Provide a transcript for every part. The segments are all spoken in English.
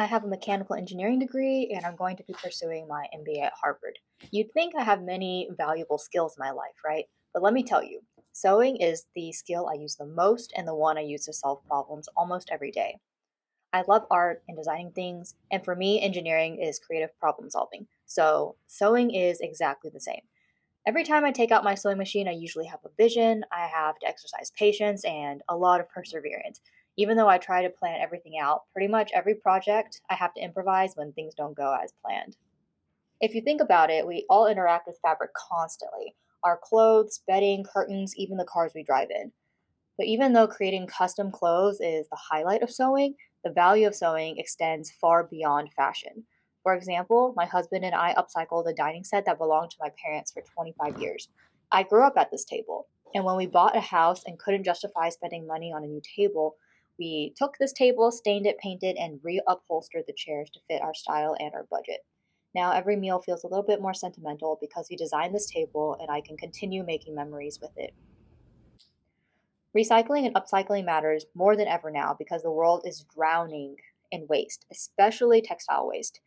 I have a mechanical engineering degree and I'm going to be pursuing my MBA at Harvard. You'd think I have many valuable skills in my life, right? But let me tell you, sewing is the skill I use the most and the one I use to solve problems almost every day. I love art and designing things, and for me, engineering is creative problem solving. So, sewing is exactly the same. Every time I take out my sewing machine, I usually have a vision, I have to exercise patience, and a lot of perseverance. Even though I try to plan everything out, pretty much every project I have to improvise when things don't go as planned. If you think about it, we all interact with fabric constantly: our clothes, bedding, curtains, even the cars we drive in. But even though creating custom clothes is the highlight of sewing, the value of sewing extends far beyond fashion. For example, my husband and I upcycled a dining set that belonged to my parents for 25 years. I grew up at this table, and when we bought a house and couldn't justify spending money on a new table, we took this table, stained it, painted, and reupholstered the chairs to fit our style and our budget. Now every meal feels a little bit more sentimental because we designed this table and I can continue making memories with it. Recycling and upcycling matters more than ever now because the world is drowning in waste, especially textile waste.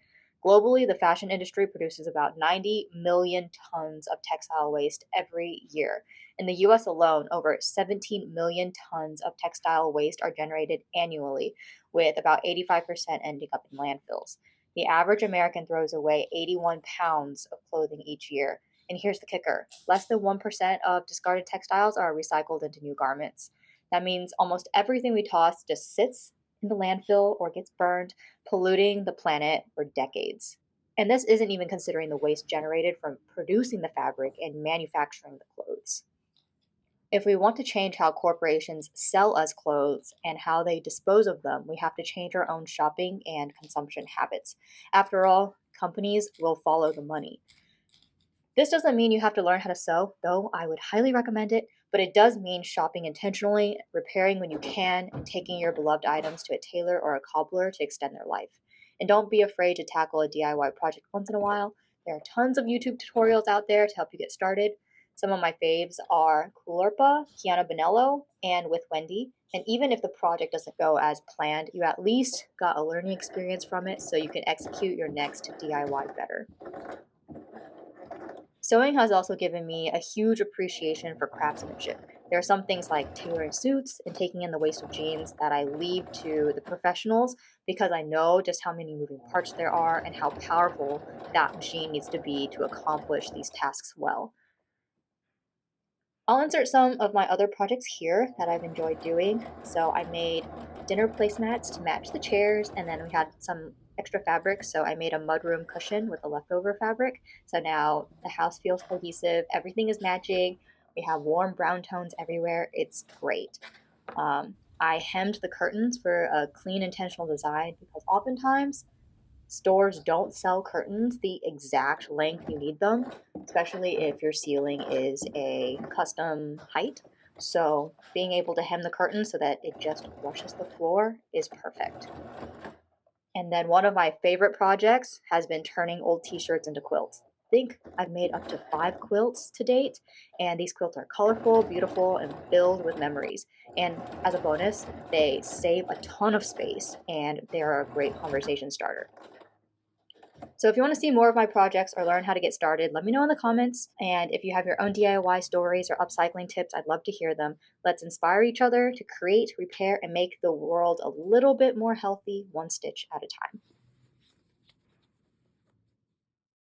Globally, the fashion industry produces about 90 million tons of textile waste every year. In the US alone, over 17 million tons of textile waste are generated annually, with about 85% ending up in landfills. The average American throws away 81 pounds of clothing each year. And here's the kicker: less than 1% of discarded textiles are recycled into new garments. That means almost everything we toss just sits in the landfill or gets burned, polluting the planet for decades. And this isn't even considering the waste generated from producing the fabric and manufacturing the clothes. If we want to change how corporations sell us clothes and how they dispose of them, we have to change our own shopping and consumption habits. After all, companies will follow the money. This doesn't mean you have to learn how to sew, though I would highly recommend it, but it does mean shopping intentionally, repairing when you can, and taking your beloved items to a tailor or a cobbler to extend their life. And don't be afraid to tackle a DIY project once in a while. There are tons of YouTube tutorials out there to help you get started. Some of my faves are Coolurpa, Kiana Bonello, and With Wendy. And even if the project doesn't go as planned, you at least got a learning experience from it so you can execute your next DIY better. Sewing has also given me a huge appreciation for craftsmanship. There are some things like tailoring suits and taking in the waist of jeans that I leave to the professionals because I know just how many moving parts there are and how powerful that machine needs to be to accomplish these tasks well. I'll insert some of my other projects here that I've enjoyed doing. So I made dinner placemats to match the chairs, and then we had some extra fabric, so I made a mudroom cushion with the leftover fabric. So now the house feels cohesive, everything is matching, we have warm brown tones everywhere. It's great. I hemmed the curtains for a clean, intentional design because oftentimes stores don't sell curtains the exact length you need them, especially if your ceiling is a custom height. So being able to hem the curtain so that it just brushes the floor is perfect. And then one of my favorite projects has been turning old t-shirts into quilts. I think I've made up to 5 quilts to date, and these quilts are colorful, beautiful, and filled with memories. And as a bonus, they save a ton of space, and they're a great conversation starter. So if you want to see more of my projects or learn how to get started, let me know in the comments. And if you have your own DIY stories or upcycling tips, I'd love to hear them. Let's inspire each other to create, repair, and make the world a little bit more healthy, one stitch at a time.